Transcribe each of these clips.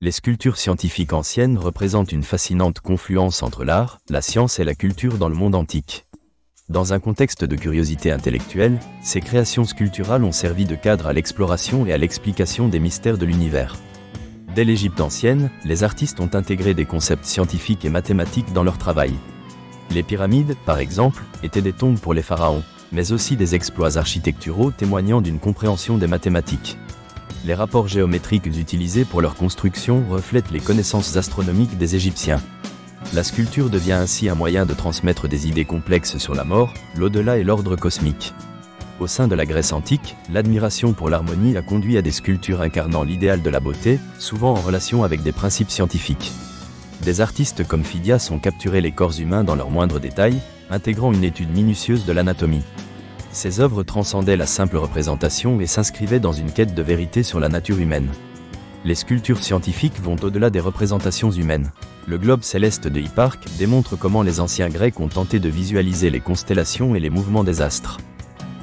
Les sculptures scientifiques anciennes représentent une fascinante confluence entre l'art, la science et la culture dans le monde antique. Dans un contexte de curiosité intellectuelle, ces créations sculpturales ont servi de cadre à l'exploration et à l'explication des mystères de l'univers. Dès l'Égypte ancienne, les artistes ont intégré des concepts scientifiques et mathématiques dans leur travail. Les pyramides, par exemple, étaient des tombes pour les pharaons, mais aussi des exploits architecturaux témoignant d'une compréhension des mathématiques. Les rapports géométriques utilisés pour leur construction reflètent les connaissances astronomiques des Égyptiens. La sculpture devient ainsi un moyen de transmettre des idées complexes sur la mort, l'au-delà et l'ordre cosmique. Au sein de la Grèce antique, l'admiration pour l'harmonie a conduit à des sculptures incarnant l'idéal de la beauté, souvent en relation avec des principes scientifiques. Des artistes comme Phidias ont capturé les corps humains dans leurs moindres détails, intégrant une étude minutieuse de l'anatomie. Ces œuvres transcendaient la simple représentation et s'inscrivaient dans une quête de vérité sur la nature humaine. Les sculptures scientifiques vont au-delà des représentations humaines. Le globe céleste de Hipparque démontre comment les anciens Grecs ont tenté de visualiser les constellations et les mouvements des astres.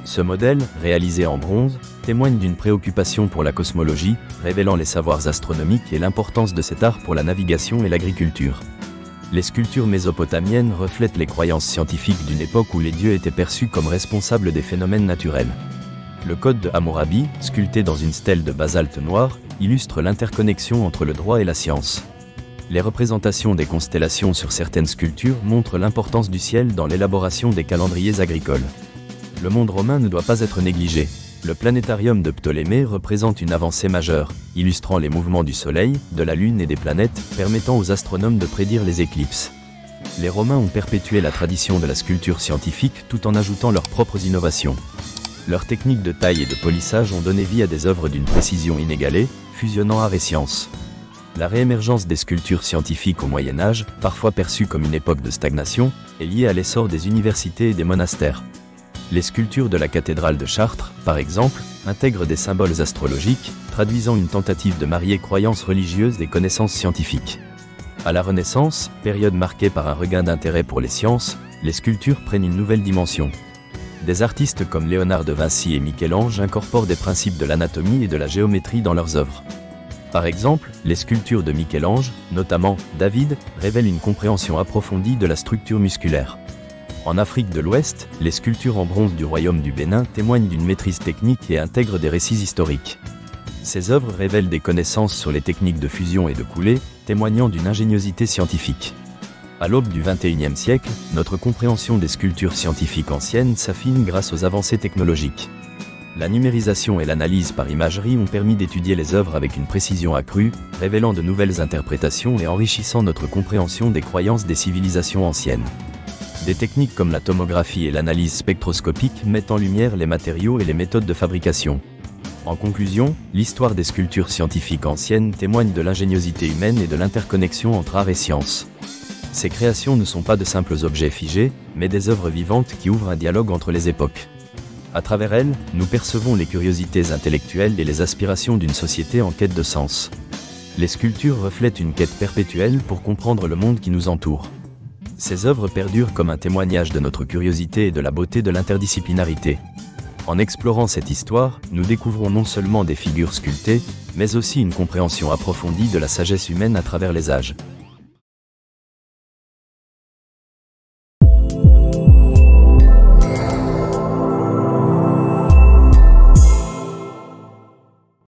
Ce modèle, réalisé en bronze, témoigne d'une préoccupation pour la cosmologie, révélant les savoirs astronomiques et l'importance de cet art pour la navigation et l'agriculture. Les sculptures mésopotamiennes reflètent les croyances scientifiques d'une époque où les dieux étaient perçus comme responsables des phénomènes naturels. Le code de Hammurabi, sculpté dans une stèle de basalte noir, illustre l'interconnexion entre le droit et la science. Les représentations des constellations sur certaines sculptures montrent l'importance du ciel dans l'élaboration des calendriers agricoles. Le monde romain ne doit pas être négligé. Le planétarium de Ptolémée représente une avancée majeure, illustrant les mouvements du Soleil, de la Lune et des planètes, permettant aux astronomes de prédire les éclipses. Les Romains ont perpétué la tradition de la sculpture scientifique tout en ajoutant leurs propres innovations. Leurs techniques de taille et de polissage ont donné vie à des œuvres d'une précision inégalée, fusionnant art et science. La réémergence des sculptures scientifiques au Moyen Âge, parfois perçue comme une époque de stagnation, est liée à l'essor des universités et des monastères. Les sculptures de la cathédrale de Chartres, par exemple, intègrent des symboles astrologiques, traduisant une tentative de marier croyances religieuses et connaissances scientifiques. À la Renaissance, période marquée par un regain d'intérêt pour les sciences, les sculptures prennent une nouvelle dimension. Des artistes comme Léonard de Vinci et Michel-Ange incorporent des principes de l'anatomie et de la géométrie dans leurs œuvres. Par exemple, les sculptures de Michel-Ange, notamment David, révèlent une compréhension approfondie de la structure musculaire. En Afrique de l'Ouest, les sculptures en bronze du royaume du Bénin témoignent d'une maîtrise technique et intègrent des récits historiques. Ces œuvres révèlent des connaissances sur les techniques de fusion et de coulée, témoignant d'une ingéniosité scientifique. À l'aube du XXIe siècle, notre compréhension des sculptures scientifiques anciennes s'affine grâce aux avancées technologiques. La numérisation et l'analyse par imagerie ont permis d'étudier les œuvres avec une précision accrue, révélant de nouvelles interprétations et enrichissant notre compréhension des croyances des civilisations anciennes. Des techniques comme la tomographie et l'analyse spectroscopique mettent en lumière les matériaux et les méthodes de fabrication. En conclusion, l'histoire des sculptures scientifiques anciennes témoigne de l'ingéniosité humaine et de l'interconnexion entre art et science. Ces créations ne sont pas de simples objets figés, mais des œuvres vivantes qui ouvrent un dialogue entre les époques. À travers elles, nous percevons les curiosités intellectuelles et les aspirations d'une société en quête de sens. Les sculptures reflètent une quête perpétuelle pour comprendre le monde qui nous entoure. Ces œuvres perdurent comme un témoignage de notre curiosité et de la beauté de l'interdisciplinarité. En explorant cette histoire, nous découvrons non seulement des figures sculptées, mais aussi une compréhension approfondie de la sagesse humaine à travers les âges.